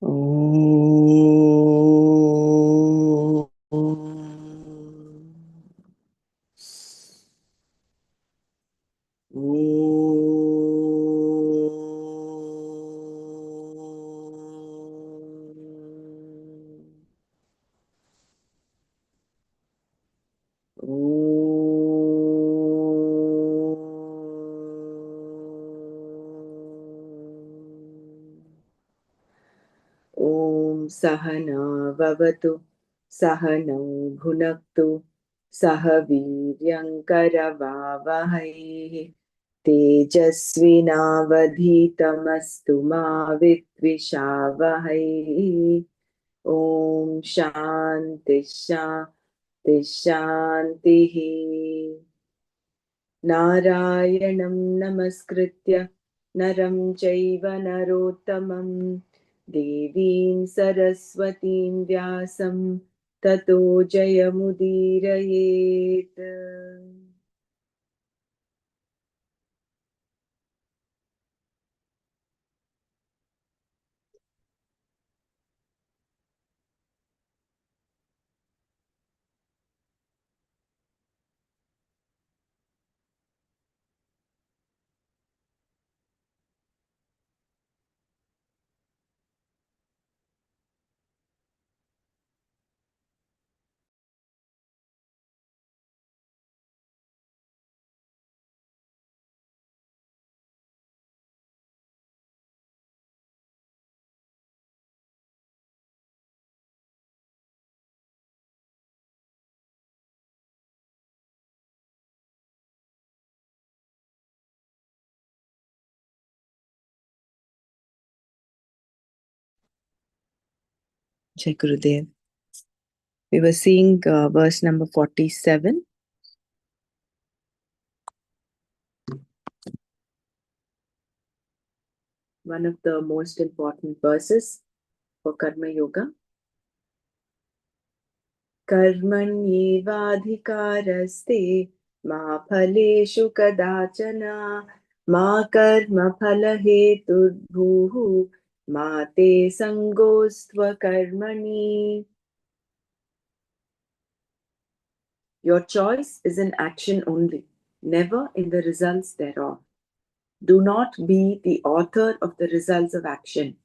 Om. Om Sahana Vavatu Sahanau Bhunaktu Sahaviryankaravavahai Tejasvinavadhitamastu ma vidvishavahai. Om Shanti Shanti Shantihi. Narayanam namaskritya naram chaiva narottamam devim saraswatim vyasam tato jayamudirayet. Jai Gurudev. We were seeing verse number 47. One of the most important verses for Karma Yoga. Karmanyevadhikaraste ma phaleshu kadachana ma karma phalahetudbhuhu ma te sangostva karmani. Your choice is in action only, never in the results thereof. Do not be the author of the results of action.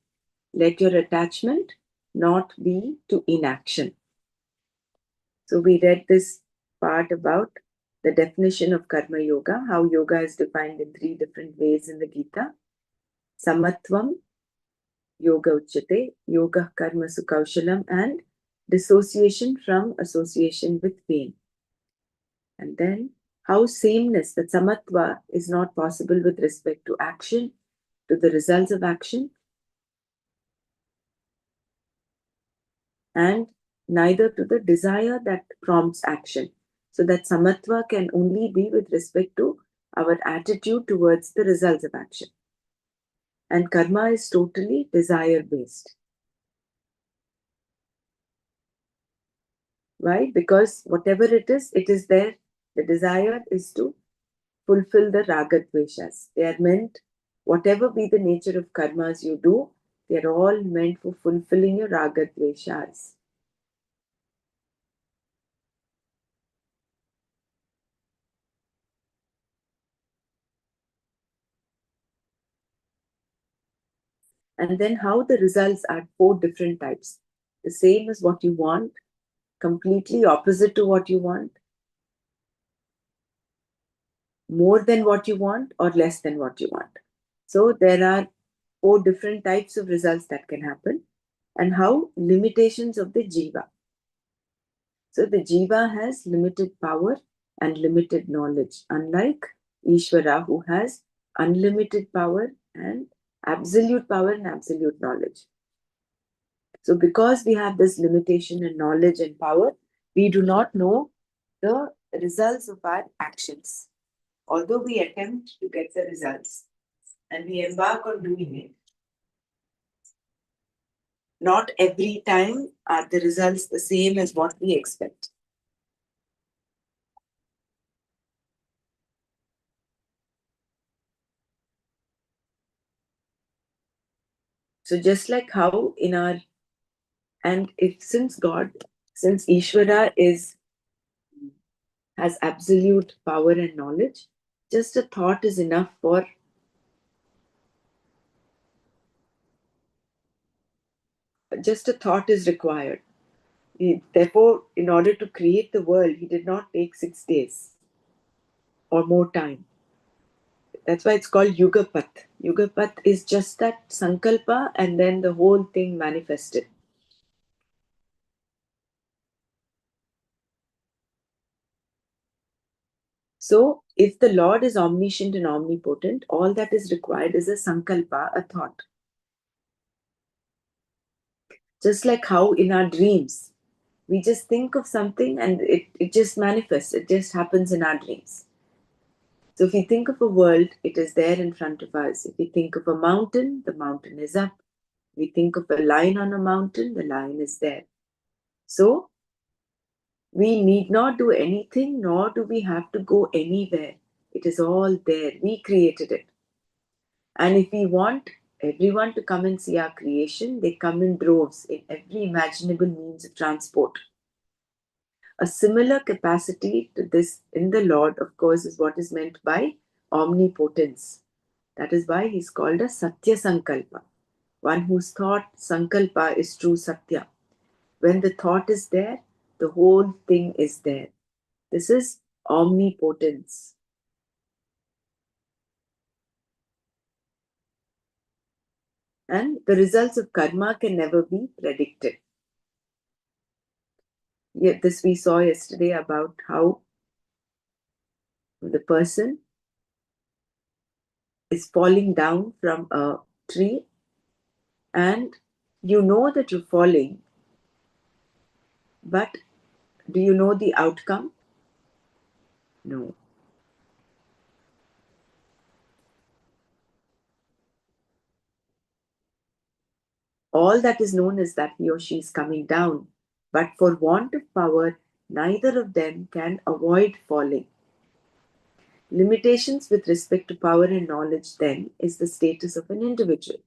Let your attachment not be to inaction. So we read this part about the definition of Karma Yoga, how yoga is defined in 3 different ways in the Gita. Samatvam, Yoga Uchyate, Yoga Karma Sukhaushalam, and dissociation from association with pain. And then how sameness, that samatva is not possible with respect to action, to the results of action, and neither to the desire that prompts action. So that samatva can only be with respect to our attitude towards the results of action. And karma is totally desire based. Why? Because whatever it is there. The desire is to fulfill the ragadveshas. They are meant, whatever be the nature of karmas you do, they are all meant for fulfilling your ragadveshas. And then how the results are 4 different types. The same as what you want, completely opposite to what you want, more than what you want, or less than what you want. So there are 4 different types of results that can happen, and how limitations of the jiva. So the jiva has limited power and limited knowledge, unlike Ishvara, who has unlimited power and absolute knowledge. So because we have this limitation in knowledge and power, we do not know the results of our actions. Although we attempt to get the results and we embark on doing it, not every time are the results the same as what we expect. So just like how in our, and if since Ishvara has absolute power and knowledge, just a thought is enough for, just a thought is required. Therefore, in order to create the world, he did not take 6 days or more time. That's why it's called Yugapat. Yugapat is just that sankalpa and then the whole thing manifested. So, if the Lord is omniscient and omnipotent, all that is required is a sankalpa, a thought. Just like how in our dreams, we just think of something and it just manifests, it just happens in our dreams. So, if we think of a world, it is there in front of us. If we think of a mountain, the mountain is up. We think of a lion on a mountain, the lion is there. So, we need not do anything, nor do we have to go anywhere. It is all there. We created it. And if we want everyone to come and see our creation, they come in droves in every imaginable means of transport. A similar capacity to this in the Lord, of course, is what is meant by omnipotence. That is why he's called a Satya Sankalpa, one whose thought Sankalpa is true Satya. When the thought is there, the whole thing is there. This is omnipotence. And the results of karma can never be predicted. Yet this we saw yesterday about how the person is falling down from a tree and you know that you're falling, but do you know the outcome? No. All that is known is that he or she is coming down, but for want of power, neither of them can avoid falling. Limitations with respect to power and knowledge, then, is the status of an individual.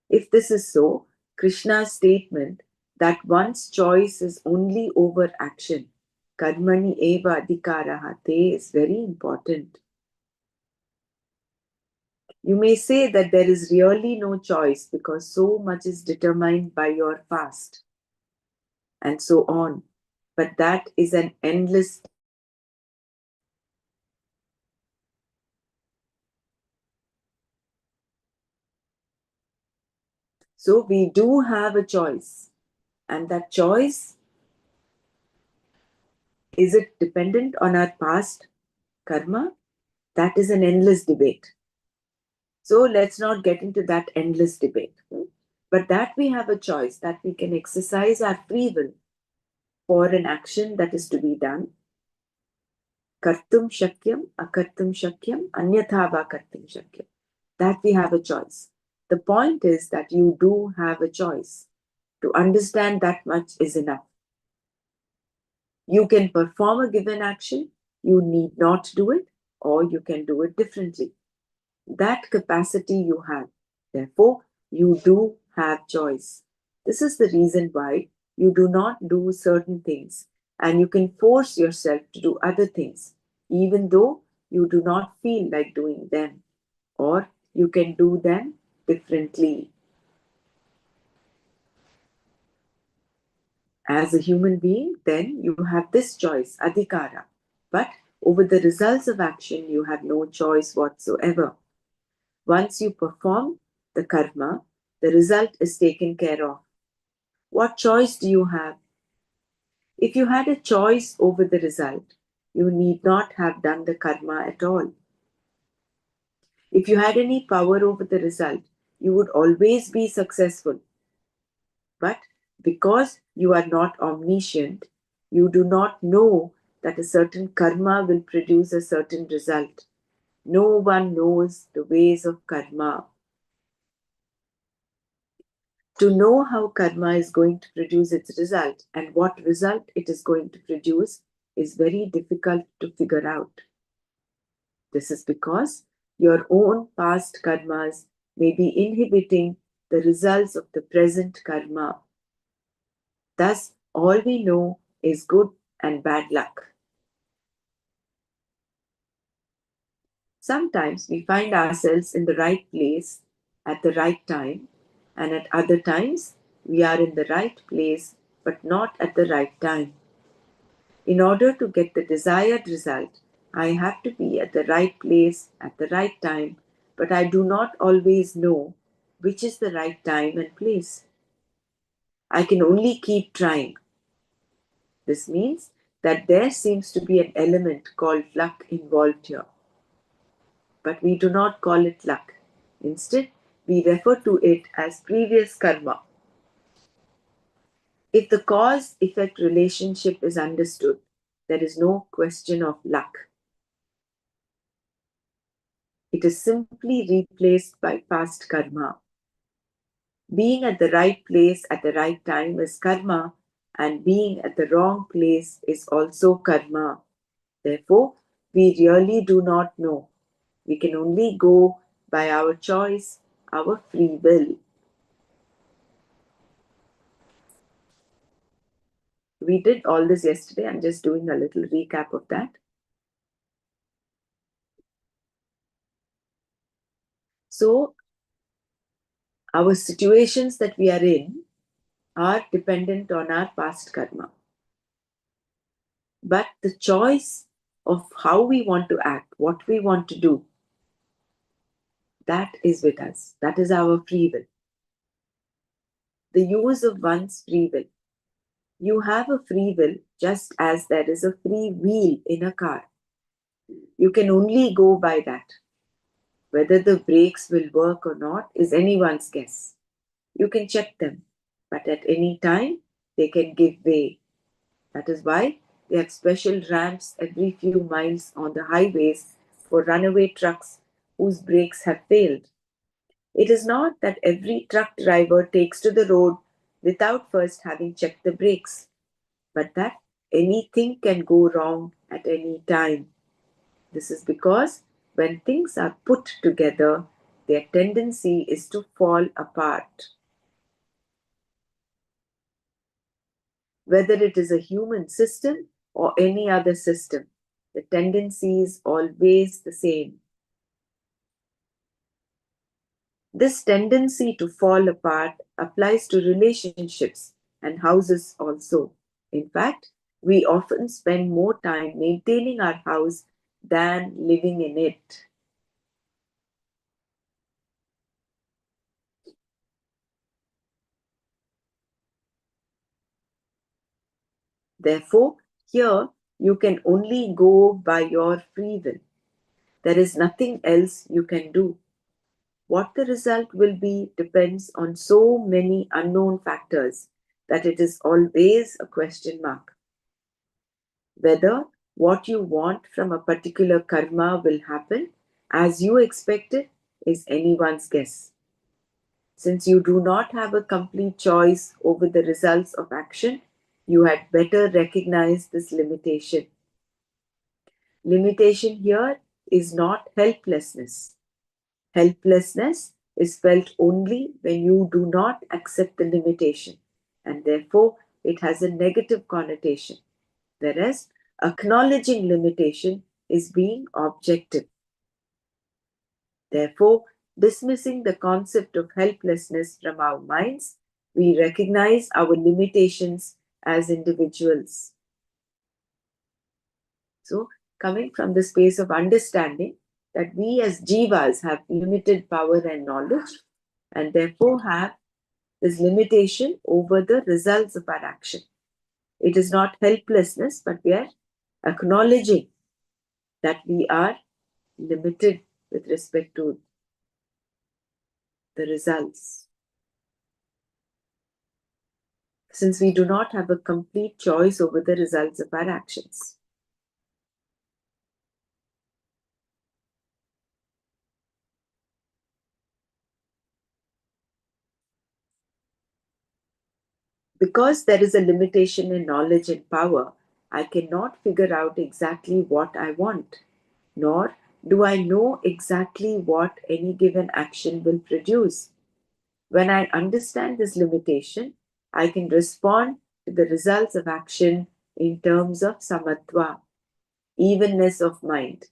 If this is so, Krishna's statement that one's choice is only over action, karmani eva adhikaraha te, is very important. You may say that there is really no choice because so much is determined by your past and so on. But that is an endless. So we do have a choice. And that choice, is it dependent on our past karma? That is an endless debate. So let's not get into that endless debate. But that we have a choice, that we can exercise our free will for an action that is to be done. Kartum shakyam, akartum shakyam, anyatha va kartum shakyam. That we have a choice. The point is that you do have a choice. To understand that much is enough. You can perform a given action, you need not do it, or you can do it differently. That capacity you have. Therefore, you do have choice. This is the reason why you do not do certain things and you can force yourself to do other things, even though you do not feel like doing them, or you can do them differently. As a human being, then you have this choice, adhikara. But over the results of action, you have no choice whatsoever. Once you perform the karma, the result is taken care of. What choice do you have? If you had a choice over the result, you need not have done the karma at all. If you had any power over the result, you would always be successful. But because you are not omniscient, you do not know that a certain karma will produce a certain result. No one knows the ways of karma. To know how karma is going to produce its result and what result it is going to produce is very difficult to figure out. This is because your own past karmas may be inhibiting the results of the present karma. Thus, all we know is good and bad luck. Sometimes we find ourselves in the right place at the right time, and at other times we are in the right place but not at the right time. In order to get the desired result, I have to be at the right place at the right time, but I do not always know which is the right time and place. I can only keep trying. This means that there seems to be an element called luck involved here. But we do not call it luck. Instead, we refer to it as previous karma. If the cause effect relationship is understood, there is no question of luck. It is simply replaced by past karma. Being at the right place at the right time is karma, and being at the wrong place is also karma. Therefore, we really do not know. We can only go by our choice, our free will. We did all this yesterday. I'm just doing a little recap of that. So, our situations that we are in are dependent on our past karma. But the choice of how we want to act, what we want to do, that is with us. That is our free will. The use of one's free will. You have a free will just as there is a free wheel in a car. You can only go by that. Whether the brakes will work or not is anyone's guess. You can check them, but at any time they can give way. That is why they have special ramps every few miles on the highways for runaway trucks whose brakes have failed. It is not that every truck driver takes to the road without first having checked the brakes, but that anything can go wrong at any time. This is because when things are put together, their tendency is to fall apart. Whether it is a human system or any other system, the tendency is always the same. This tendency to fall apart applies to relationships and houses also. In fact, we often spend more time maintaining our house than living in it. Therefore, here you can only go by your free will. There is nothing else you can do. What the result will be depends on so many unknown factors that it is always a question mark. Whether what you want from a particular karma will happen as you expected is anyone's guess. Since you do not have a complete choice over the results of action, you had better recognize this limitation. Limitation here is not helplessness. Helplessness is felt only when you do not accept the limitation, and therefore it has a negative connotation. Whereas acknowledging limitation is being objective. Therefore, dismissing the concept of helplessness from our minds, we recognize our limitations as individuals. So, coming from the space of understanding that we as jivas have limited power and knowledge, and therefore have this limitation over the results of our action. It is not helplessness, but we are acknowledging that we are limited with respect to the results. Since we do not have a complete choice over the results of our actions. Because there is a limitation in knowledge and power, I cannot figure out exactly what I want, nor do I know exactly what any given action will produce. When I understand this limitation, I can respond to the results of action in terms of samatva, evenness of mind.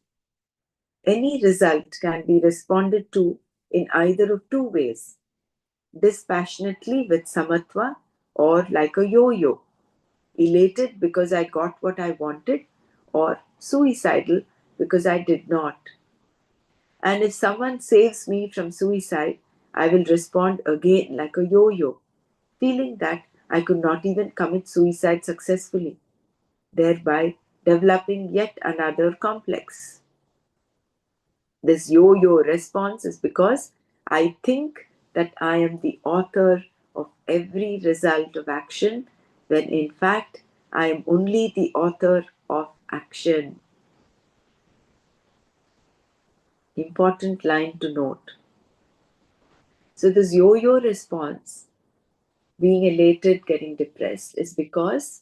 Any result can be responded to in either of two ways: dispassionately with samatva, or like a yo yo, elated because I got what I wanted, or suicidal because I did not. And if someone saves me from suicide, I will respond again like a yo yo, feeling that I could not even commit suicide successfully, thereby developing yet another complex. This yo yo response is because I think that I am the author of every result of action, when in fact I am only the author of action. Important line to note. So, this yo yo response, being elated, getting depressed, is because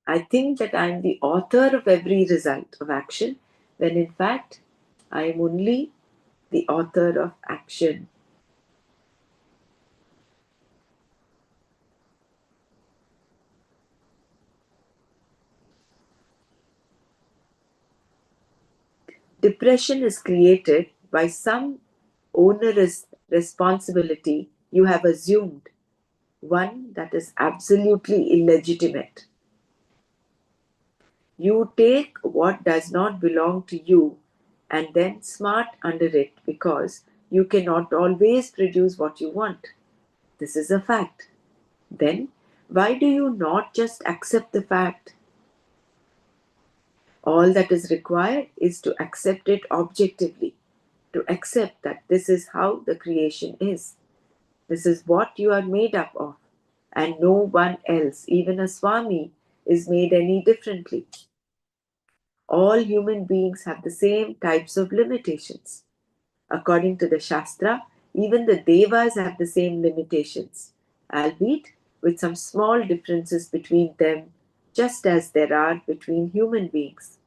I think that I am the author of every result of action, when in fact I am only the author of action. Depression is created by some onerous responsibility you have assumed, one that is absolutely illegitimate. You take what does not belong to you and then smart under it because you cannot always produce what you want. This is a fact. Then, why do you not just accept the fact? All that is required is to accept it objectively, to accept that this is how the creation is. This is what you are made up of, and no one else, even a Swami, is made any differently. All human beings have the same types of limitations. According to the Shastra, even the Devas have the same limitations, albeit with some small differences between them, just as there are between human beings.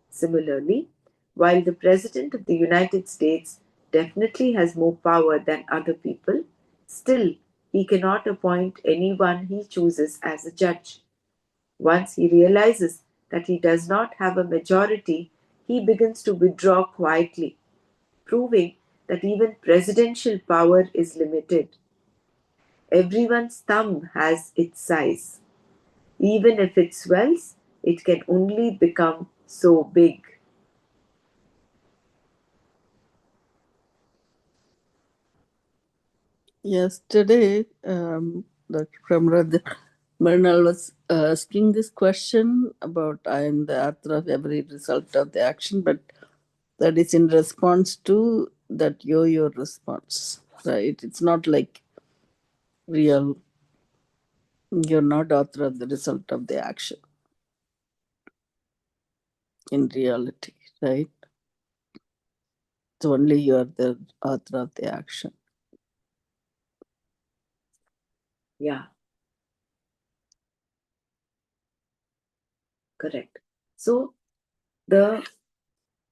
Similarly, while the President of the United States definitely has more power than other people, still he cannot appoint anyone he chooses as a judge. Once he realizes that he does not have a majority, he begins to withdraw quietly, proving that even presidential power is limited. Everyone's thumb has its size. Even if it swells, it can only become so big. Yesterday, Dr. Pramrad Bernal was asking this question about I am the author of every result of the action, but that is in response to that yo-yo response, right? It's not like real, you're not author of the result of the action in reality, right? It's only you're the author of the action. Yeah, correct. So the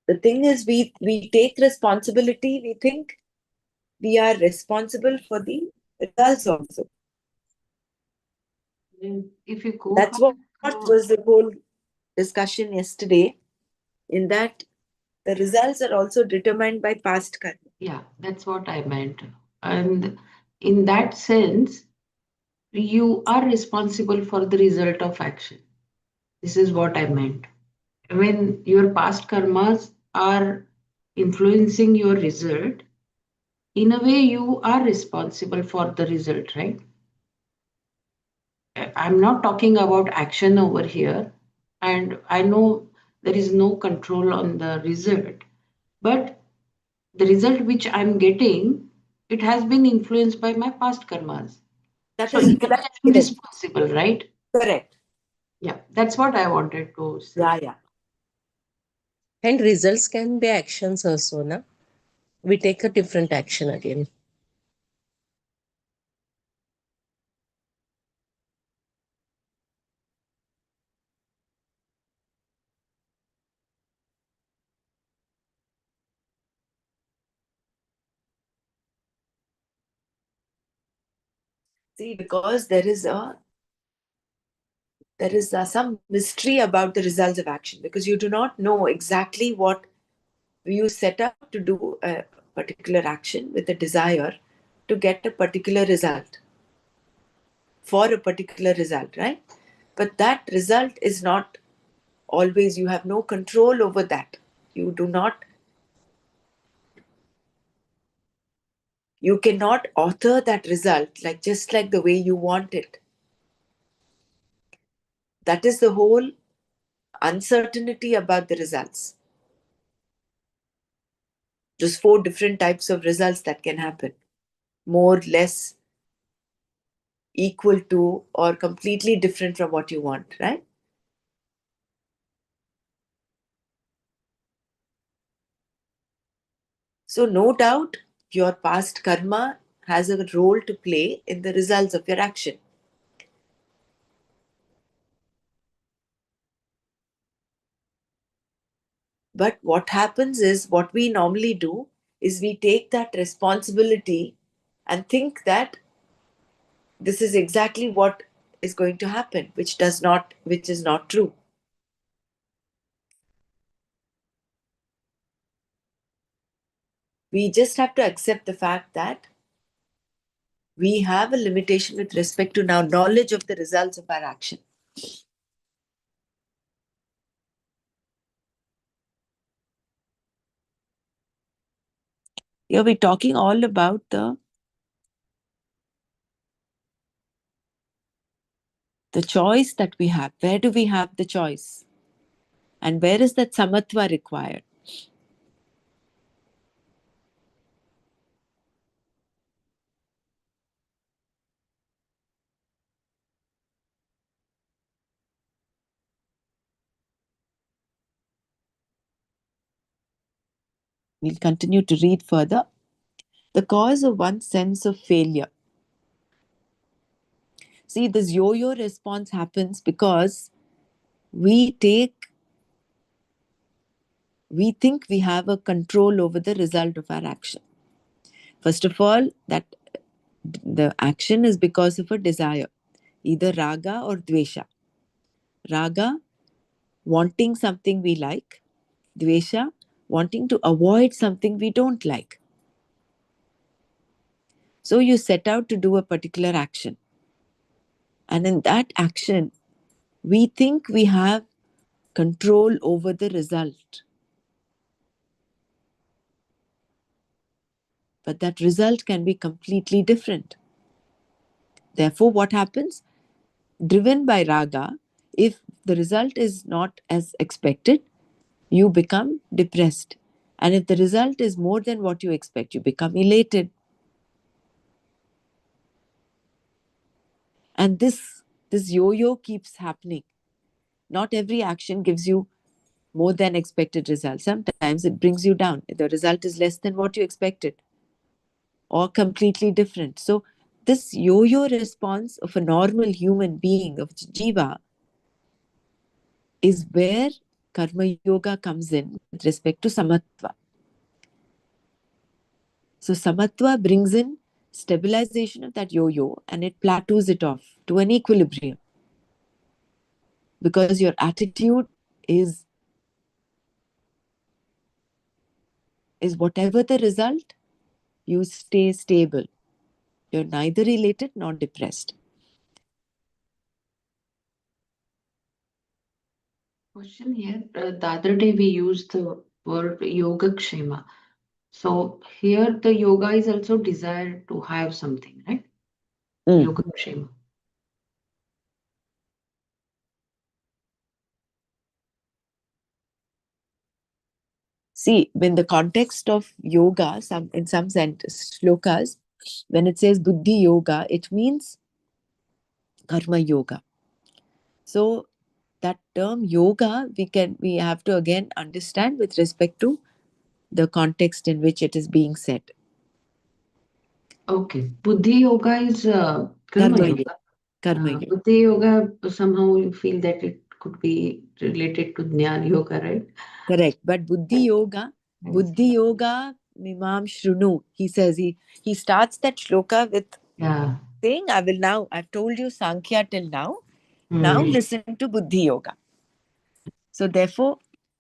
the thing is, we take responsibility. We think we are responsible for the results also. If you go That's back what to, was the whole discussion yesterday. In that, the results are also determined by past karma. yeah, that's what I meant. And in that sense, you are responsible for the result of action. This is what I meant. When your past karmas are influencing your result, in a way, you are responsible for the result, right? I'm not talking about action over here, and I know there is no control on the result, but the result which I'm getting, it has been influenced by my past karmas. That So is in a way, that's I'm correct. responsible, right? Correct. Yeah, that's what I wanted to say. Yeah, yeah. And results can be actions also, na? We take a different action again. See, because there is some mystery about the results of action, because you do not know exactly what you set out to do a particular action with a desire to get a particular result, for a particular result, right? But that result is not always, you have no control over that. You do not, you cannot author that result like just like the way you want it. That is the whole uncertainty about the results. Just four different types of results that can happen, more, less, equal to, or completely different from what you want, right? So, no doubt, your past karma has a role to play in the results of your action. But what happens is, what we normally do is we take that responsibility and think that this is exactly what is going to happen, which is not true. We just have to accept the fact that we have a limitation with respect to now knowledge of the results of our action. Here we're talking all about the choice that we have. Where do we have the choice? And where is that samatva required? We'll continue to read further. The cause of one's sense of failure. See, this yo-yo response happens because we think we have a control over the result of our action. First of all, that the action is because of a desire, either raga or dvesha. Raga, wanting something we like. Dvesha, wanting to avoid something we don't like. So you set out to do a particular action. And in that action, we think we have control over the result. But that result can be completely different. Therefore, what happens? Driven by raga, if the result is not as expected, you become depressed. And if the result is more than what you expect, you become elated. And this yo-yo keeps happening. Not every action gives you more than expected result. Sometimes it brings you down. The result is less than what you expected or completely different. So this yo-yo response of a normal human being, of jiva, is where karma yoga comes in with respect to samatva. So samatva brings in stabilization of that yo-yo and it plateaus it off to an equilibrium. Because your attitude is whatever the result, you stay stable. You're neither elated nor depressed. Question here. The other day we used the word yoga kshema. So here the yoga is also desire to have something, right? Mm. Yoga kshema. See, in the context of yoga, in some shlokas, when it says buddhi yoga, it means karma yoga. So that term yoga, we have to again understand with respect to the context in which it is being said. Okay. Buddhi yoga is karma Karma yoga. yoga. Karma yoga. Buddhi yoga, somehow you feel that it could be related to Jnana yoga, right? Correct. But buddhi yoga, mimam shrunu. He says, he starts that shloka with Yeah. saying, I've told you Sankhya till now. Now listen to Buddhi Yoga. So therefore,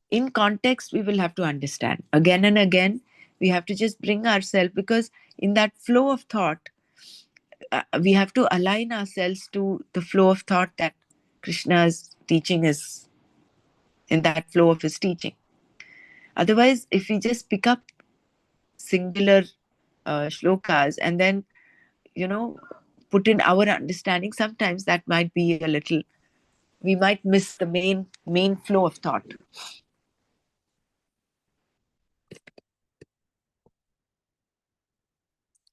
in context, we will have to understand. Again and again, we have to just bring ourselves, because in that flow of thought, we have to align ourselves to the flow of thought that Krishna's teaching is, in that flow of his teaching. Otherwise, if we just pick up singular shlokas and then, put in our understanding, sometimes that might be a little, we might miss the main flow of thought.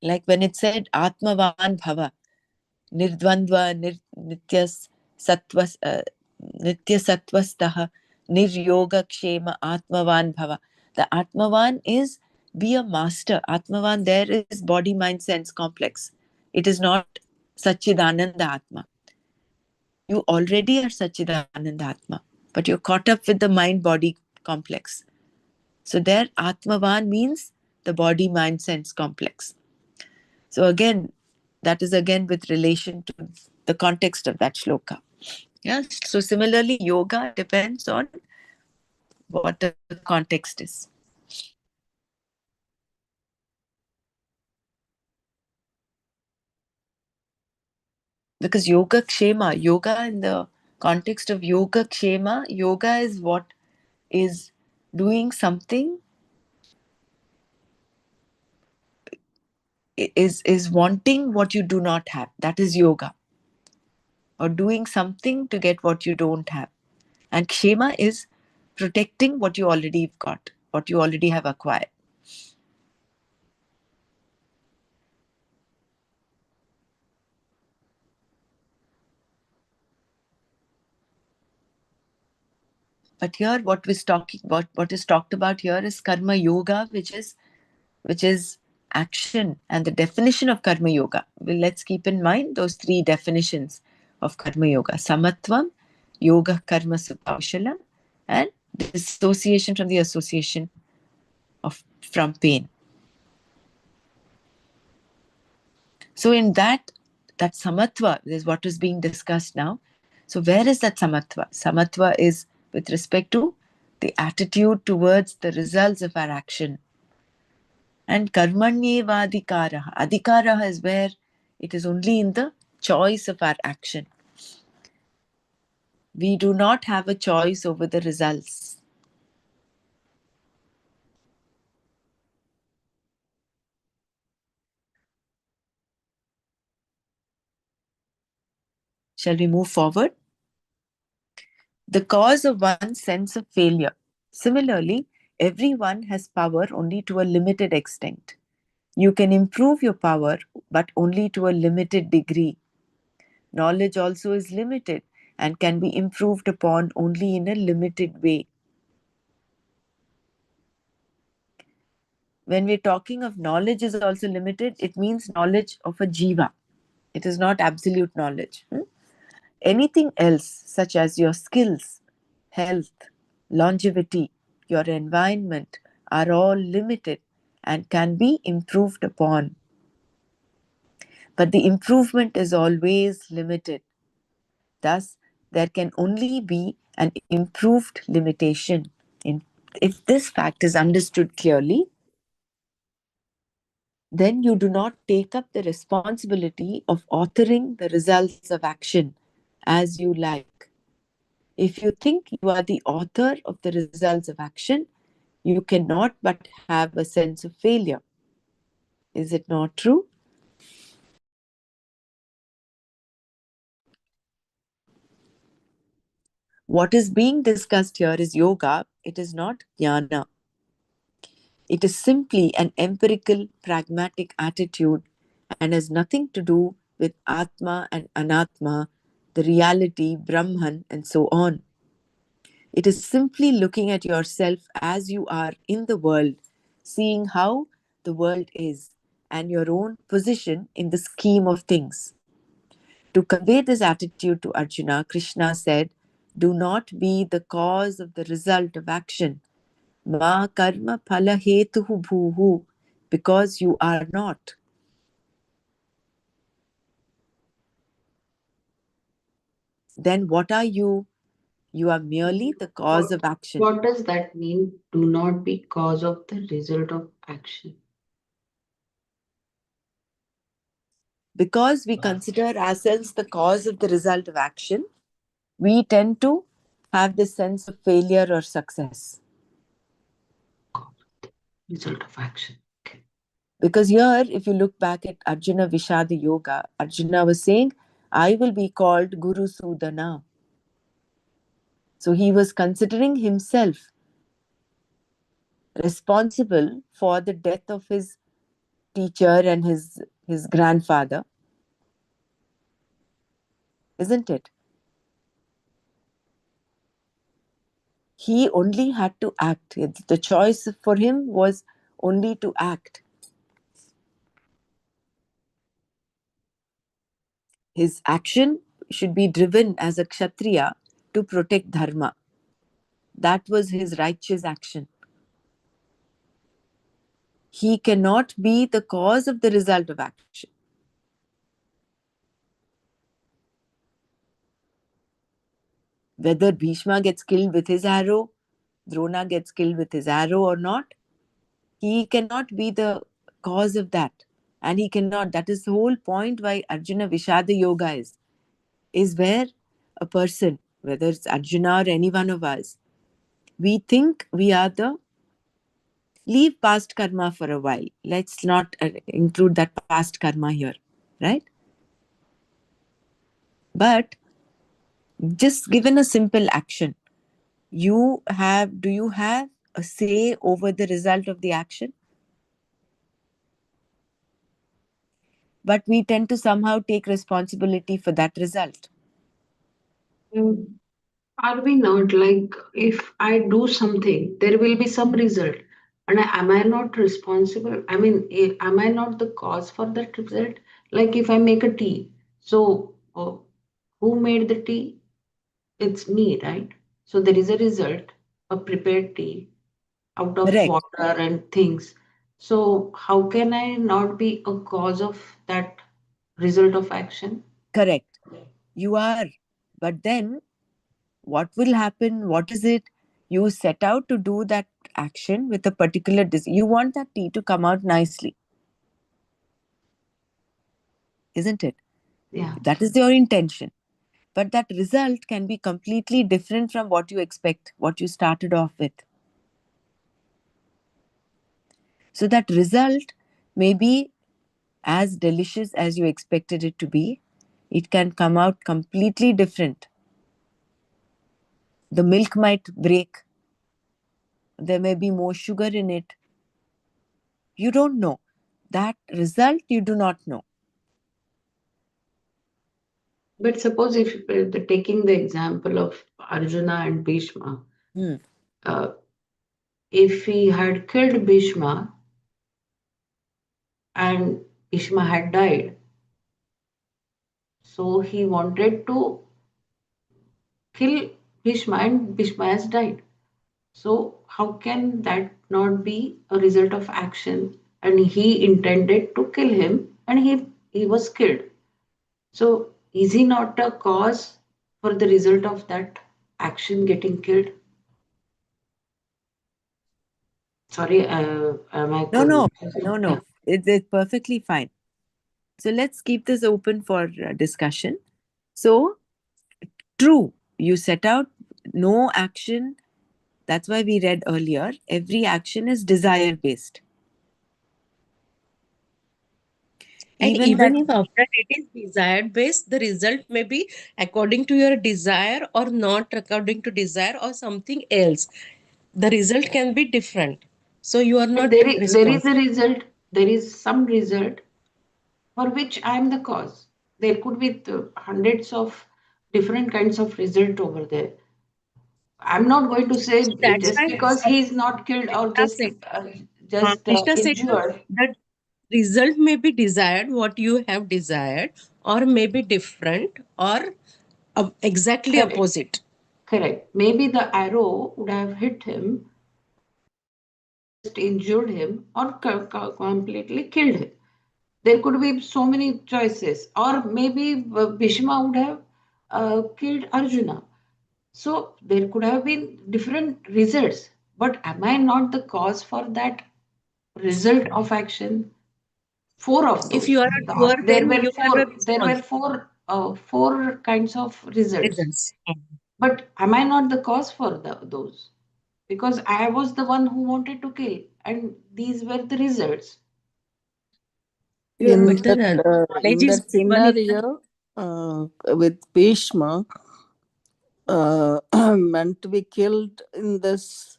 Like when it said Atmavan Bhava, Nirdvandva Nityas Sattvas Nitya Sattvastaha Niryoga Kshema Atmavan Bhava. The Atmavan is be a master. Atmavan there is body, mind, sense complex. It is not Satchidananda Atma. You already are Satchidananda Atma, but you're caught up with the mind-body complex. So there, Atmavan means the body, mind, sense complex. So again, that is again with relation to the context of that shloka. Yes. So similarly, yoga depends on what the context is. Because yoga kshema, yoga in the context of yoga kshema, yoga is what is doing something, is wanting what you do not have. That is yoga. Or doing something to get what you don't have. And kshema is protecting what you already got, what you already have acquired. But here what is talked about here is karma yoga, which is action. And the definition of karma yoga, well, let's keep in mind those three definitions of karma yoga: samatvam, yoga karma sukaushalam, and dissociation from the association from pain. So in that samatva is what is being discussed now. So where is that samatva? Samatva is with respect to the attitude towards the results of our action. And karmanyeva adhikaraha. Adhikaraha is where it is only in the choice of our action. We do not have a choice over the results. Shall we move forward? The cause of one's sense of failure. Similarly, everyone has power only to a limited extent. You can improve your power, but only to a limited degree. Knowledge also is limited and can be improved upon only in a limited way. When we're talking of knowledge is also limited, it means knowledge of a jiva. It is not absolute knowledge. Anything else, such as your skills, health, longevity, your environment, are all limited and can be improved upon. But the improvement is always limited. Thus, there can only be an improved limitation. If this fact is understood clearly, then you do not take up the responsibility of authoring the results of action as you like. If you think you are the author of the results of action, you cannot but have a sense of failure. Is it not true? What is being discussed here is yoga. It is not jnana. It is simply an empirical, pragmatic attitude and has nothing to do with Atma and Anatma, the reality, Brahman, and so on. It is simply looking at yourself as you are in the world, seeing how the world is, and your own position in the scheme of things. To convey this attitude to Arjuna, Krishna said, "Do not be the cause of the result of action. Ma karma phala hetuhu bhuhu, because you are not." then what are you? You are merely the cause What of action. what does that mean? Do not be cause of the result of action. Because we consider ourselves the cause of the result of action, we tend to have this sense of failure or success. Result of action. Okay. Because here, if you look back at Arjuna Vishada Yoga, Arjuna was saying, I will be called Guru Sudana. So he was considering himself responsible for the death of his teacher and his grandfather, isn't it? He only had to act. The choice for him was only to act. His action should be driven as a Kshatriya to protect Dharma. That was his righteous action. He cannot be the cause of the result of action. Whether Bhishma gets killed with his arrow, Drona gets killed with his arrow or not, he cannot be the cause of that. And he cannot. That is the whole point why Arjuna Vishada Yoga is where a person, whether it's Arjuna or any one of us, we think we are the, leave past karma for a while. Let's not include that past karma here, right? But just given a simple action, do you have a say over the result of the action? But we tend to somehow take responsibility for that result. Mm, Are we not like if I do something, there will be some result, and am I not responsible? I mean, am I not the cause for that result? Like if I make a tea, so who made the tea? It's me, right? So there is a result, a prepared tea out of Correct, water and things. So how can I not be a cause of that result of action? correct. You are. But then what will happen? What is it? You set out to do that action with a particular you want that tea to come out nicely, isn't it? Yeah. That is your intention. But that result can be completely different from what you expect, what you started off with. So that result may be as delicious as you expected it to be. It can come out completely different. The milk might break. There may be more sugar in it. You don't know. That result you do not know. But suppose if taking the example of Arjuna and Bhishma, Hmm. uh, if he had killed Bhishma and Bhishma had died, so he wanted to kill Bhishma and Bhishma has died. So how can that not be a result of action? And he intended to kill him and he was killed. So is he not a cause for the result of that action getting killed? Sorry, am I No, no, confused? no, Yeah. no. It's perfectly fine. So let's keep this open for discussion. So, true, you set out no action. That's why we read earlier every action is desire based. And Even even that, if after it is desired based, the result may be according to your desire or not according to desire or something else. The result can be different. So you are But not there is a responsible. result, there is some result for which I am the cause. There could be hundreds of different kinds of result over there. I'm not going to say So that's just why because he is not killed or Krishna said, Krishna said injured. the result may be desired, what you have desired, or may be different or exactly Correct. opposite. Correct. Maybe the arrow would have hit him or just injured him or completely killed him. There could be so many choices, or maybe Bhishma would have killed Arjuna. So there could have been different results, but am I not the cause for that result of action? Four of If those. you are a doer, There then were you are a four. There were response four kinds of results. results. But am I not the cause for those? Because I was the one who wanted to kill, and these were the results. In But the that knowledge in is that given in the scenario, with Bhishma, meant to be killed in this,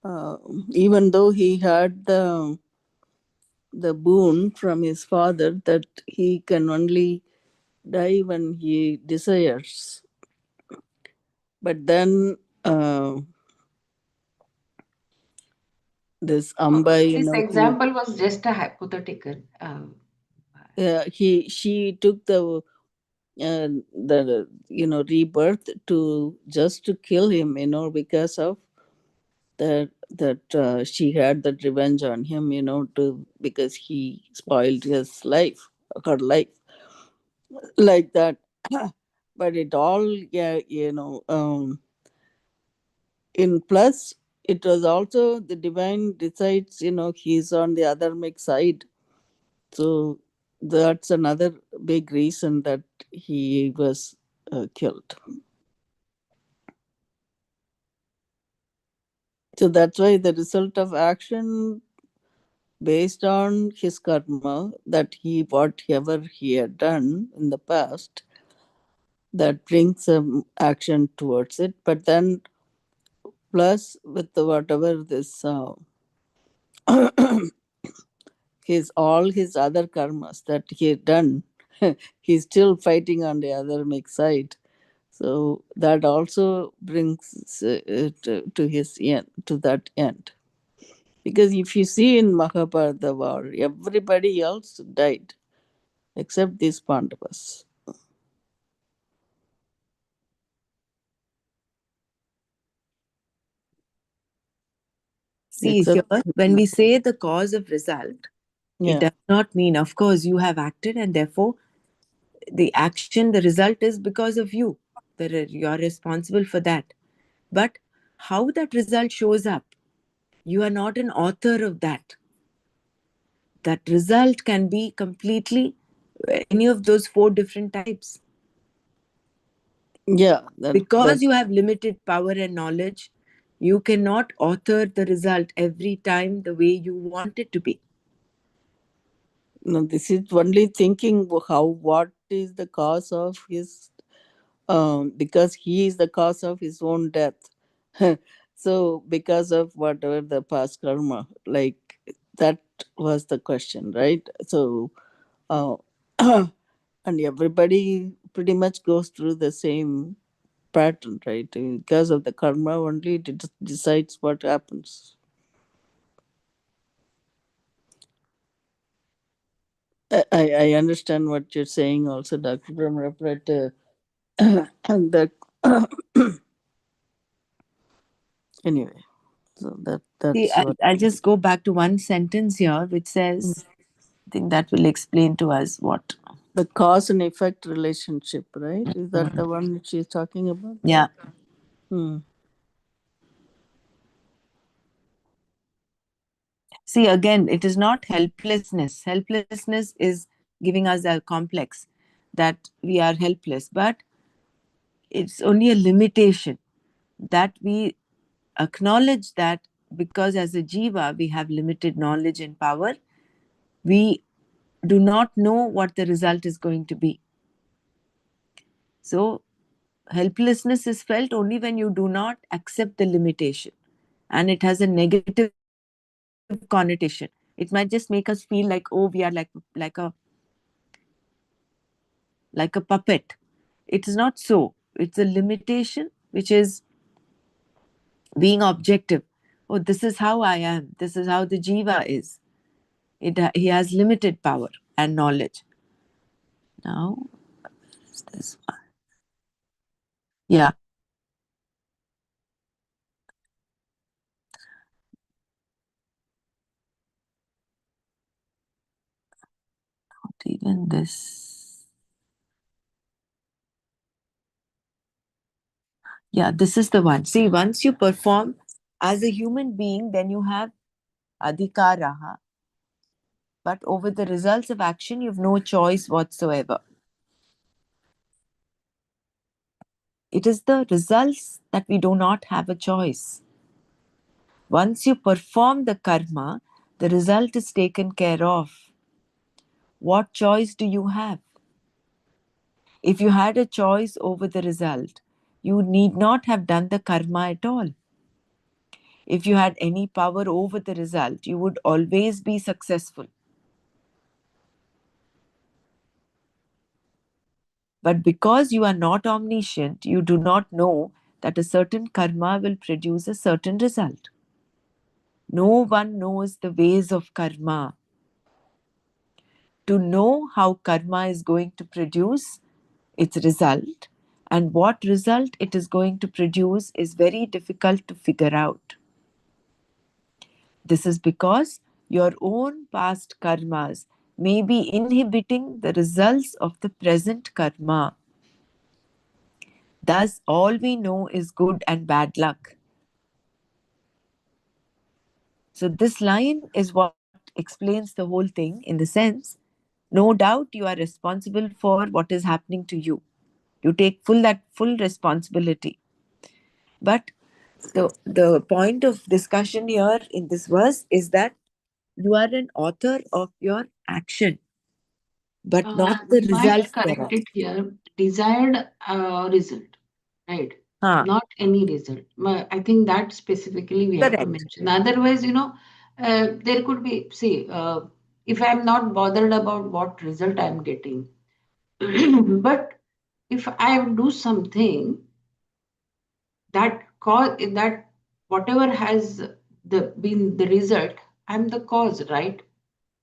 uh, even though he had the boon from his father that he can only die when he desires. But then this Amba, This who example was just a hypothetical. she took the rebirth to just to kill him, because of that she had that revenge on him, to because he spoiled his life, her life, like that. But it all, yeah, in plus, it was also the divine decides, he's on the other mix side. So that's another big reason that he was killed. So that's why the result of action based on his karma, that he whatever he had done in the past, that brings some action towards it. But then plus with whatever this his all his other karmas that he had done, he's still fighting on the other mix side. So that also brings to his end, to that end. Because if you see in Mahabharata war, everybody else died except these Pandavas. See, Except, here, when we say the cause of result, it yeah, does not mean, of course, you have acted and therefore the action, the result is because of you. You're responsible for that. But how that result shows up, you are not an author of that. That result can be completely any of those four different types. yeah, that Because you have limited power and knowledge, you cannot author the result every time the way you want it to be. no, this is only thinking how what is the cause of his, because he is the cause of his own death. So because of whatever the past karma, like that was the question, right? So uh, and everybody pretty much goes through the same pattern, right? Because of the karma only it decides what happens. I understand what you're saying also, Dr. Brahma, but and that anyway, so See, that's what I'll just go back to one sentence here which says, I think that will explain to us what. the cause and effect relationship, right? Is that the one that she's talking about? Yeah. Hmm. See, again, it is not helplessness. Helplessness is giving us a complex that we are helpless, but it's only a limitation that we acknowledge that because as a jiva we have limited knowledge and power, we do not know what the result is going to be. So helplessness is felt only when you do not accept the limitation, and it has a negative connotation. It might just make us feel like, oh, we are like a puppet. It is not so. It's a limitation which is being objective. Oh, this is how I am. This is how the jiva is. He has limited power and knowledge. Now, is this one? Yeah, not even this. Yeah, this is the one. See, once you perform as a human being, then you have adhikaraha. But over the results of action, you have no choice whatsoever. It is the results that we do not have a choice. Once you perform the karma, the result is taken care of. What choice do you have? If you had a choice over the result, you need not have done the karma at all. If you had any power over the result, you would always be successful. But because you are not omniscient, you do not know that a certain karma will produce a certain result. No one knows the ways of karma. To know how karma is going to produce its result and what result it is going to produce is very difficult to figure out. This is because your own past karmas may be inhibiting the results of the present karma. Thus, all we know is good and bad luck. So, this line is what explains the whole thing in the sense no doubt you are responsible for what is happening to you. You take full responsibility. But the point of discussion here in this verse is that you are an author of your action, but not the We might results correct thereof. it here. Desired result, right? Huh. Not any result. I think that specifically we have to Correct. mention. Otherwise, there could be, see, if I'm not bothered about what result I'm getting, but if I do something that cause that whatever has been the result, I'm the cause, right?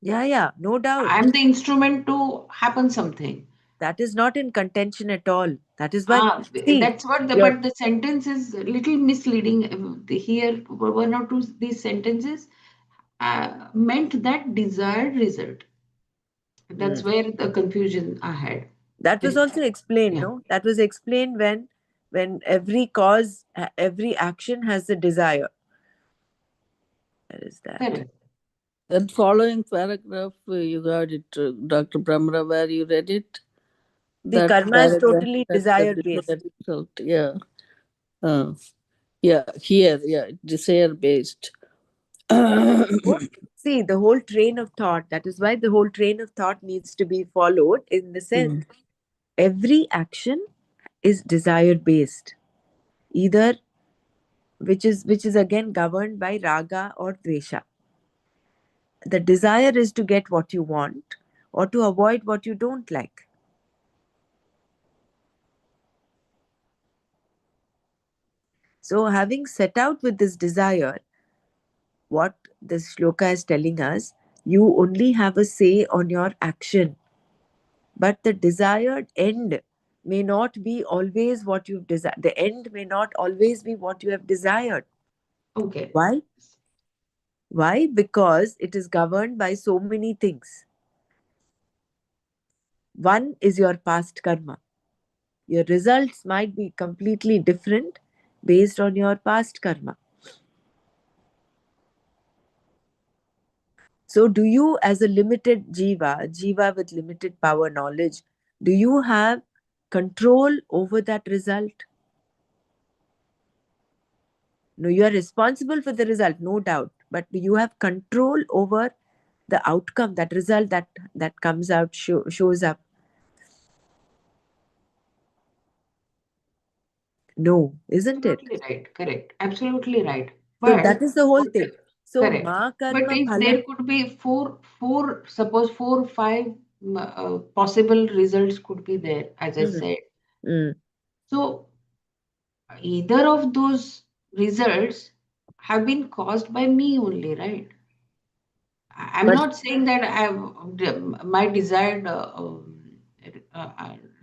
Yeah, yeah, no doubt. I'm the instrument to happen something. That is not in contention at all. That is why, see, That's what your but the sentence is a little misleading. Here, one or two these sentences meant that desired result. That's Mm. where the confusion I had. That was This, also explained, yeah, no? That was explained when every cause, every action has a desire. Where is that? correct. That following paragraph, you got it, Dr. Brahmara, where you read it. See, That karma is paragraph, totally that the desire based. desired result. Yeah. Uh, yeah, here, yeah, desire based. See, the whole train of thought, that is why the whole train of thought needs to be followed in the sense every action is desire based, either which is again governed by raga or dvesha. The desire is to get what you want or to avoid what you don't like. So, having set out with this desire, what this shloka is telling us, you only have a say on your action, but the desired end may not be always what you've desired. The end may not always be what you have desired. Okay. Why? Why? Because it is governed by so many things. One is your past karma. Your results might be completely different based on your past karma. So, do you, as a limited jiva with limited power knowledge, do you have control over that result? No, you are responsible for the result, no doubt, but do you have control over the outcome, that result that comes out, shows up? No, isn't it? Absolutely right. Correct. Absolutely right. So that But is the whole what? thing. So Correct. ma But karma if phala. there could be suppose 4, 5 possible results could be there, as I Mm, said. mm. So either of those results have been caused by me only, right? I'm But not saying that my desired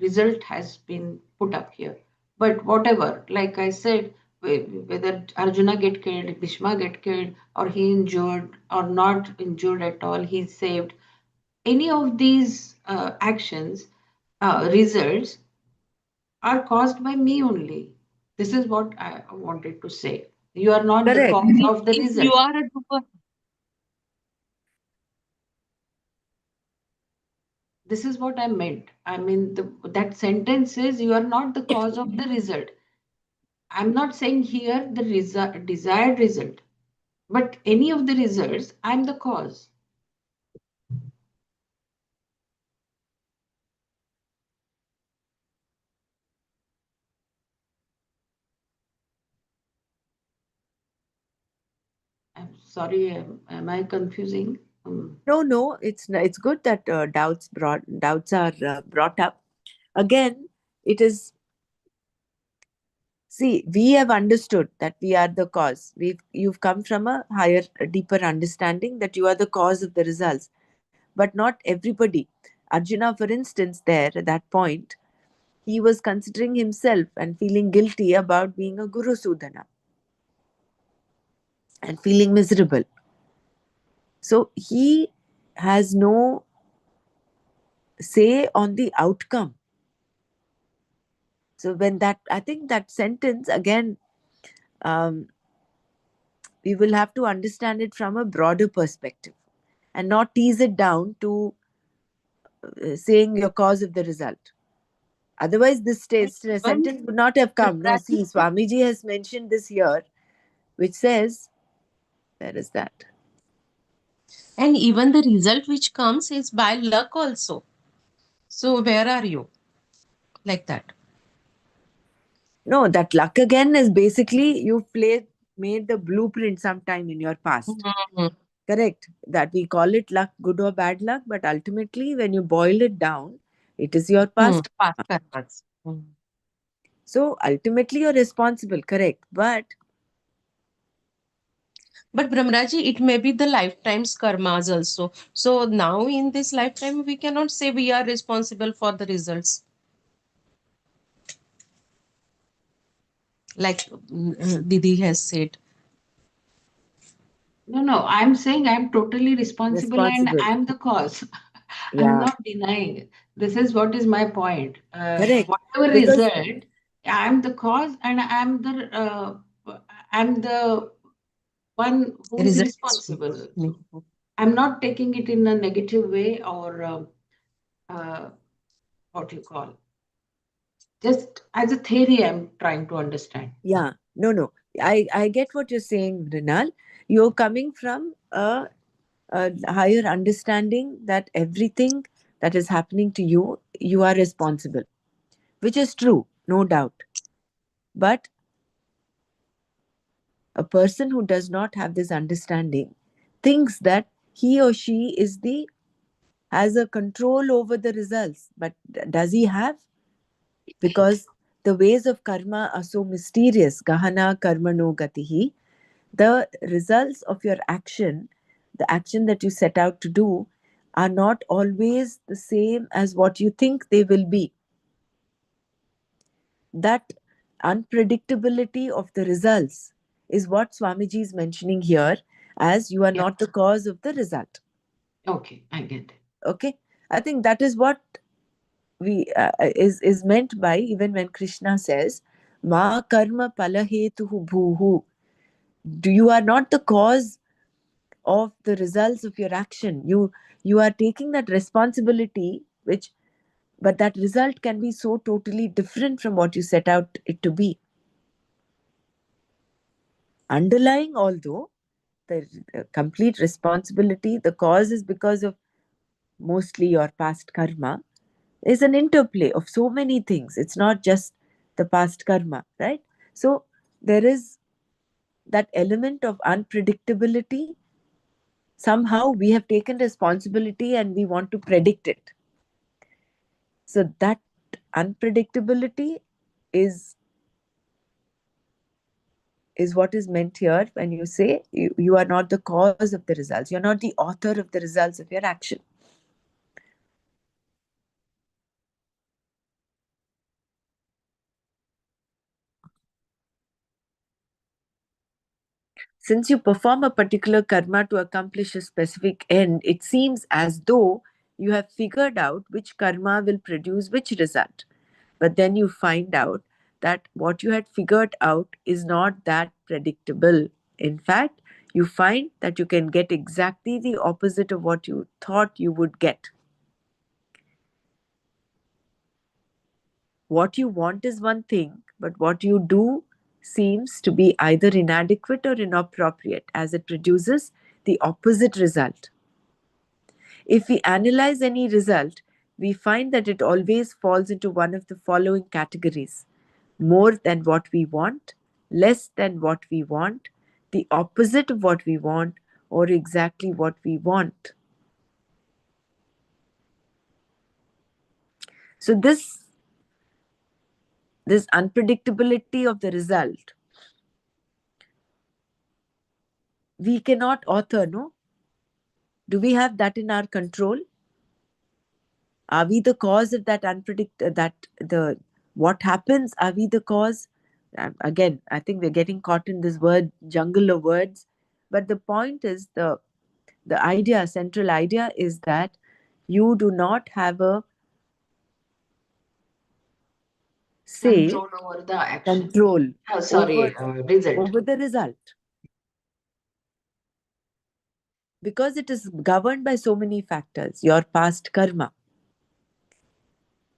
result has been put up here, but whatever, like I said, whether Arjuna get killed, Bhishma get killed, or he injured or not injured at all, he's saved. Any of these actions, results are caused by me only. This is what I wanted to say. You are not the Correct. cause of the If you result. are a doer, This is what I meant. I mean, that sentence says you are not the cause of the result. I'm not saying here the desired result, but any of the results, I'm the cause. I'm sorry, am I confusing? No, it's good that doubts are brought up. Again, it is, see, we have understood that we are the cause. You've come from a higher, a deeper understanding that you are the cause of the results, but not everybody. Arjuna, for instance, there at that point, he was considering himself and feeling guilty about being a Guru Sudana and feeling miserable. So he has no say on the outcome. So when that, I think that sentence again, um, we will have to understand it from a broader perspective and not tease it down to saying your cause of the result. Otherwise, this and even sentence would not have come. No, see, Swamiji has mentioned this here, which says, where is that? and even the result which comes is by luck also. So where are you? Like that. No, that luck again is basically you've made the blueprint sometime in your past. Mhm. Correct. That we call it luck, good or bad luck, but ultimately, when you boil it down, it is your past. Past karmas. So ultimately, you're responsible, correct. But But Brahmaraji, it may be the lifetime's karmas also. So now in this lifetime, we cannot say we are responsible for the results. Like Didi has said. No, I'm saying I'm totally responsible and responsible, I'm the cause. I'm yeah, not denying. This is what is my point. correct. Whatever Because, result, I'm the cause and I'm the one who is Results. responsible. So I'm not taking it in a negative way or uh, what you call. Just as a theory, I'm trying to understand. yeah, no. I get what you're saying, Rinal. You're coming from a higher understanding that everything that is happening to you, you are responsible, which is true, no doubt. But a person who does not have this understanding thinks that he or she has a control over the results. But does he have? Because the ways of karma are so mysterious. Gahana karma no gatihi. The results of your action, the action that you set out to do, are not always the same as what you think they will be. That unpredictability of the results is what Swamiji is mentioning here as you are Yeah. not the cause of the result. Okay, I get it. Okay, I think that is what we is meant by, even when Krishna says ma karma palahetuhu bhuhu. You are not the cause of the results of your action. You are taking that responsibility, which, but that result can be so totally different from what you set out it to be. Underlying, although the complete responsibility, the cause is because of mostly your past karma, is an interplay of so many things. It's not just the past karma, right? So there is that element of unpredictability. Somehow we have taken responsibility and we want to predict it. So that unpredictability is is what is meant here when you say you are not the cause of the results. You're not the author of the results of your action. Since you perform a particular karma to accomplish a specific end, it seems as though you have figured out which karma will produce which result. But then you find out that what you had figured out is not that predictable. In fact, you find that you can get exactly the opposite of what you thought you would get. What you want is one thing, but what you do seems to be either inadequate or inappropriate, as it produces the opposite result. If we analyze any result, we find that it always falls into one of the following categories: more than what we want, less than what we want, the opposite of what we want, or exactly what we want. So this unpredictability of the result, we cannot author, no? Do we have that in our control? Are we the cause of that that the what happens? Are we the cause? Again, I think we're getting caught in this word jungle of words. But the point is, the idea, central idea is that you do not have a say, Control over the action. control Oh, over sorry, result. over the result, because it is governed by so many factors. Your past karma,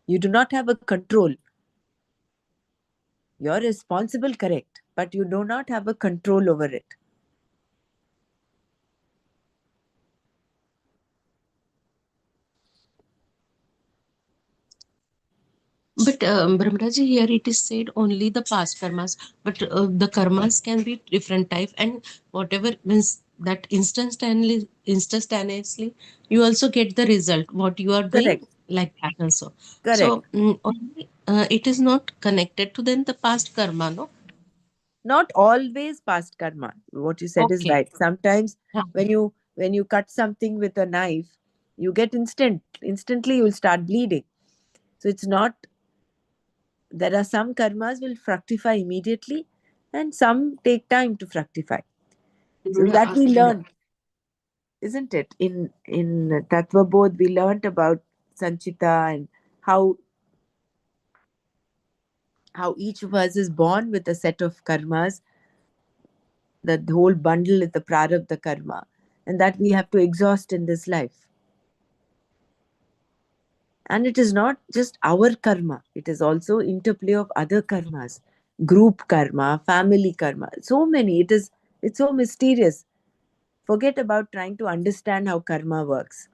you do not have a control. You're responsible, correct, but you do not have a control over it. But Brahmaraji, here it is said only the past karmas, but the karmas can be different type, and whatever means that instantaneously, you also get the result what you are doing, Correct, like that also. So correct. only, it is not connected to then the past karma, no? Not always past karma. What you said is Okay. right. Sometimes Yeah. when you cut something with a knife, you get instantly you'll start bleeding. So it's not, there are some karmas will fructify immediately and some take time to fructify. So Ruda that we asked me. learn, isn't it? In Tattva Bodh, we learned about Sanchita and how each of us is born with a set of karmas, that the whole bundle is the prarabdha karma, and that we have to exhaust in this life. And it is not just our karma, it is also interplay of other karmas, group karma, family karma, so many. It's so mysterious. Forget about trying to understand how karma works.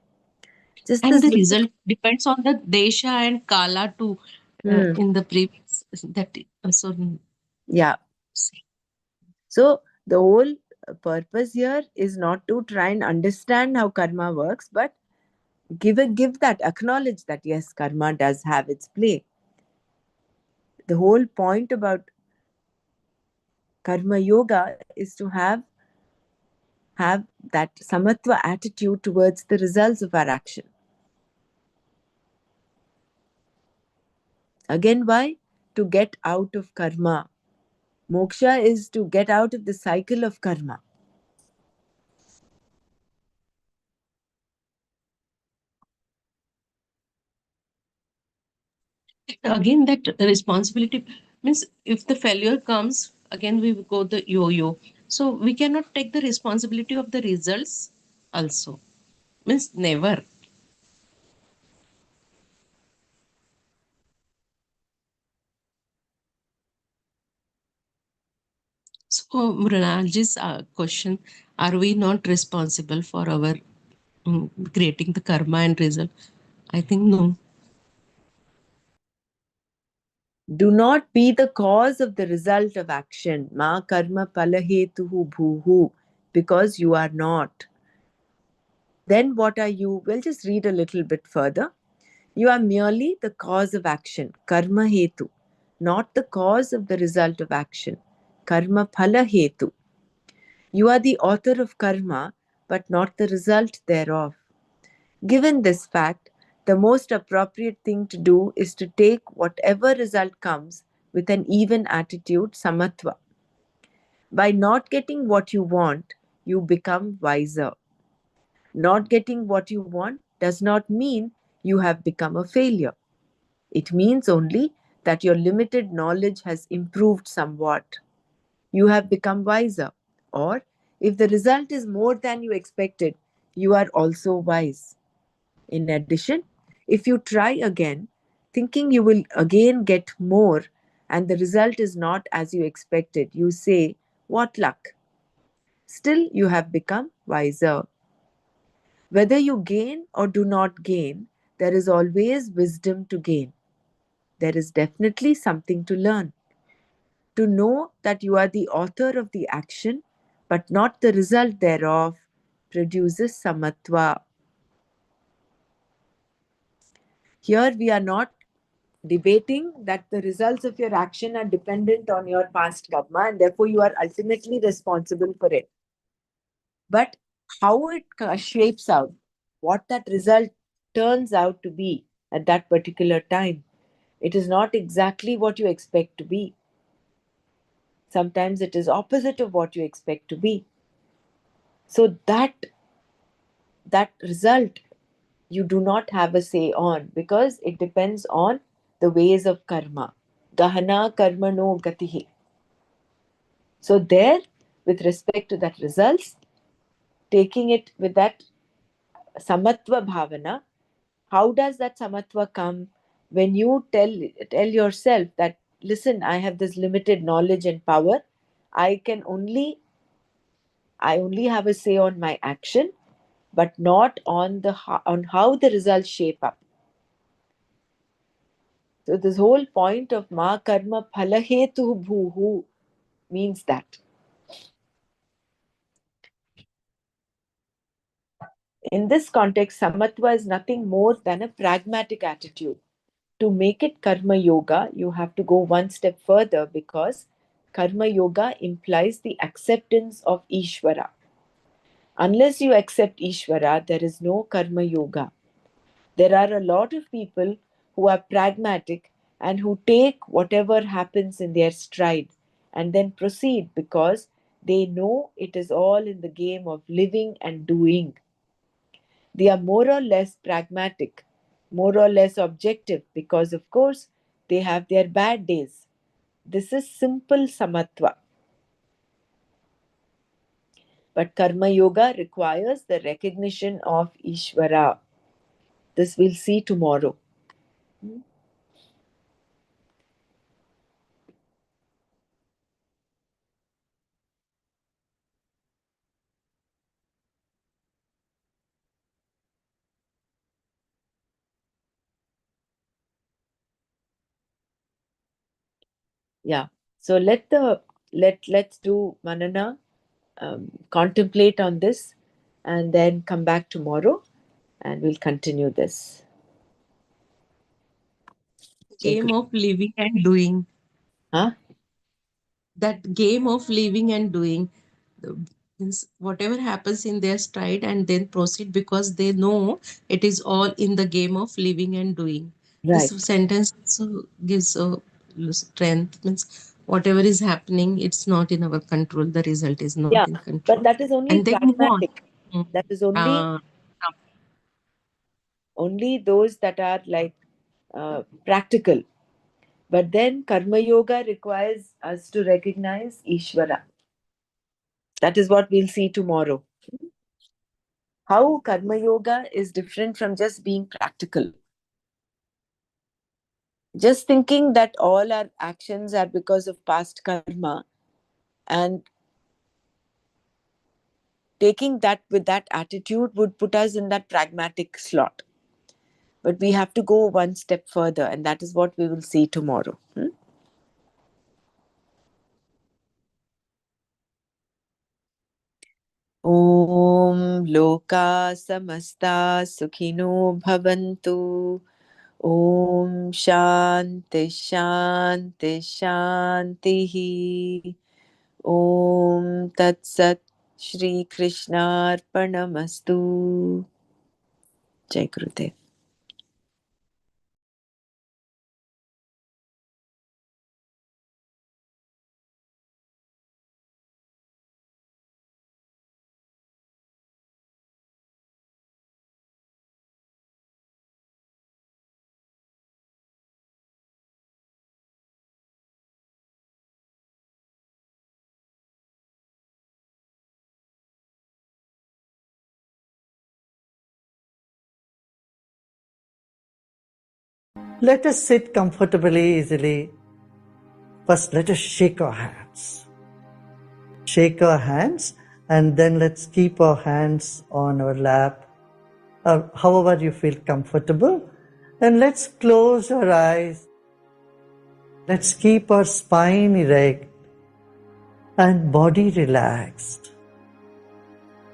Just And this the little. result depends on the desha and kala too, Hmm, in the previous that also. yeah. So the whole purpose here is not to try and understand how karma works, but give that, acknowledge that yes, karma does have its play. The whole point about karma yoga is to have that samatva attitude towards the results of our action. Again, why? To get out of karma. Moksha is to get out of the cycle of karma. Again, that responsibility means if the failure comes, again we will go the yo-yo. So we cannot take the responsibility of the results also. Means never. So Mrunalji's question, are we not responsible for our creating the karma and result? I think no. Do not be the cause of the result of action. Ma karma palahetuhu bhuhu. Because you are not. Then what are you? We'll just read a little bit further. You are merely the cause of action, karma hetu, not the cause of the result of action, karma phala hetu. You are the author of karma, but not the result thereof. Given this fact, the most appropriate thing to do is to take whatever result comes with an even attitude, samatva. By not getting what you want, you become wiser. Not getting what you want does not mean you have become a failure. It means only that your limited knowledge has improved somewhat. You have become wiser. Or if the result is more than you expected, you are also wise. In addition, if you try again, thinking you will again get more, and the result is not as you expected, you say, "What luck?" Still, you have become wiser. Whether you gain or do not gain, there is always wisdom to gain. There is definitely something to learn. To know that you are the author of the action, but not the result thereof, produces samatva. Here we are not debating that the results of your action are dependent on your past karma and therefore you are ultimately responsible for it. But how it shapes out, what that result turns out to be at that particular time, it is not exactly what you expect to be. Sometimes it is opposite of what you expect to be. So that result you do not have a say on because it depends on the ways of karma. Gahana karma no gatihi. So there, with respect to that results, taking it with that samatva bhavana, how does that samatva come when you tell yourself that, listen, I have this limited knowledge and power. I can only I only have a say on my action, but not on on how the results shape up. So this whole point of ma karma phalahetu bhuhu means that. In this context, samatva is nothing more than a pragmatic attitude. To make it karma yoga, you have to go one step further because karma yoga implies the acceptance of Ishvara. Unless you accept Ishvara, there is no karma yoga. There are a lot of people who are pragmatic and who take whatever happens in their stride and then proceed because they know it is all in the game of living and doing. They are more or less pragmatic, more or less objective because, of course, they have their bad days. This is simple samatva. But karma yoga requires the recognition of Ishvara. This we'll see tomorrow. Yeah. So let's do Manana, contemplate on this, and then come back tomorrow, and we'll continue this. Jai Game Guru. of living and doing. Huh? That game of living and doing. Means whatever happens in their stride and then proceed because they know it is all in the game of living and doing. This Right. sentence also gives a strength. Means whatever is happening, it's not in our control. The result is not Yeah, in but control, that is only and then move on. pragmatic. Mm. That is Uh, only those that are like practical. But then karma yoga requires us to recognize Ishvara. That is what we'll see tomorrow. How karma yoga is different from just being practical. Just thinking that all our actions are because of past karma and taking that with that attitude would put us in that pragmatic slot. But we have to go one step further, and that is what we will see tomorrow. ॐ लोका समस्ता सुखिनो भवन्तु ॐ शान्ति शान्ति शान्तिः ॐ तत्सत् श्रीकृष्णार्पणमस्तु जय गुरुदेव Let us sit comfortably, easily. First, let us shake our hands. Shake our hands, and then let's keep our hands on our lap, or however you feel comfortable. And let's close our eyes. Let's keep our spine erect and body relaxed.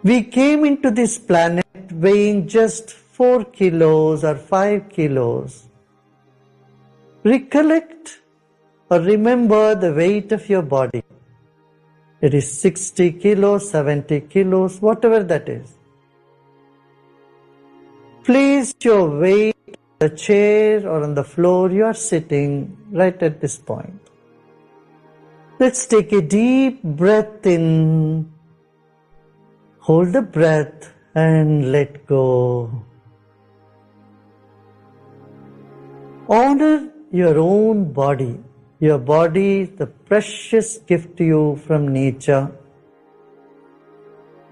We came into this planet weighing just 4 kilos or 5 kilos. Recollect or remember the weight of your body. It is 60 kilos, 70 kilos, whatever that is. Place your weight on the chair or on the floor you are sitting right at this point. Let's take a deep breath in. Hold the breath and let go. Honor your own body. Your body is the precious gift to you from nature.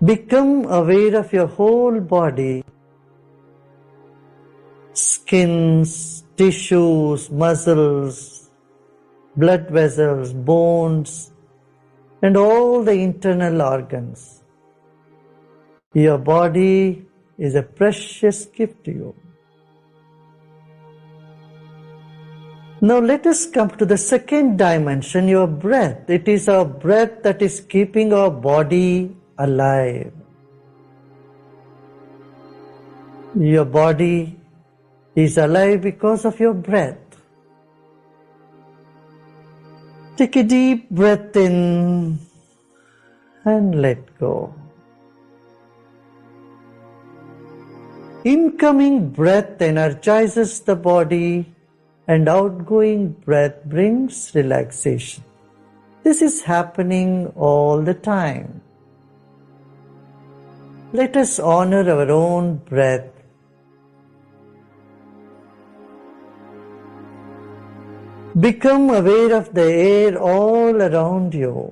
Become aware of your whole body. Skins, tissues, muscles, blood vessels, bones, and all the internal organs. Your body is a precious gift to you. Now let us come to the second dimension, your breath. It is our breath that is keeping our body alive. Your body is alive because of your breath. Take a deep breath in and let go. Incoming breath energizes the body and outgoing breath brings relaxation. This is happening all the time. Let us honor our own breath. Become aware of the air all around you.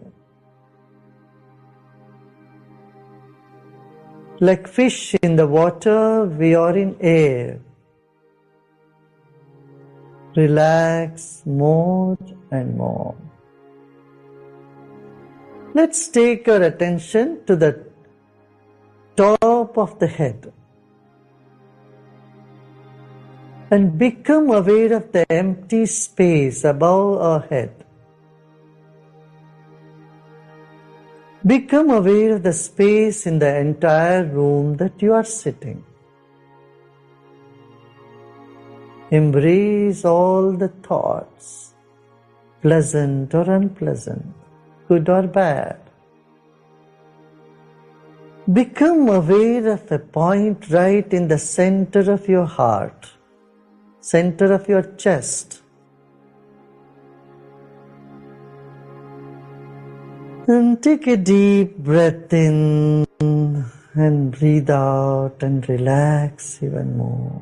Like fish in the water, we are in air. Relax more and more. Let's take our attention to the top of the head and become aware of the empty space above our head. Become aware of the space in the entire room that you are sitting. Embrace all the thoughts, pleasant or unpleasant, good or bad. Become aware of a point right in the center of your heart, center of your chest. And take a deep breath in and breathe out and relax even more.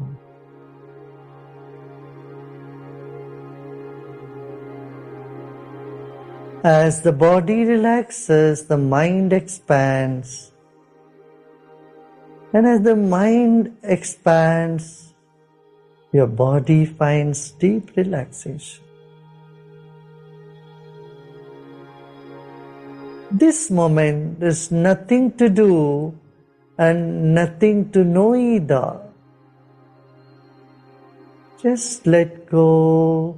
As the body relaxes, the mind expands. And as the mind expands, your body finds deep relaxation. This moment is nothing to do and nothing to know either. Just let go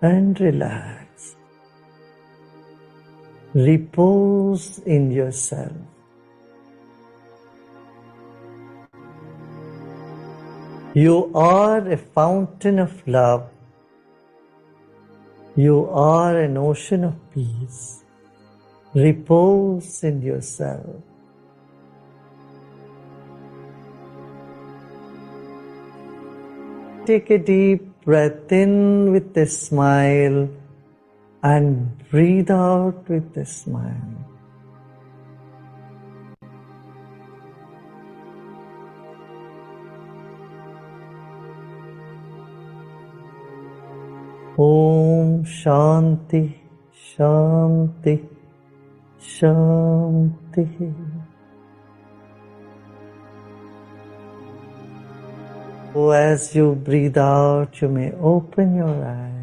and relax. Repose in yourself. You are a fountain of love. You are an ocean of peace. Repose in yourself. Take a deep breath in with a smile and breathe out with a smile. Om Shanti, Shanti, Shanti. So as you breathe out, you may open your eyes.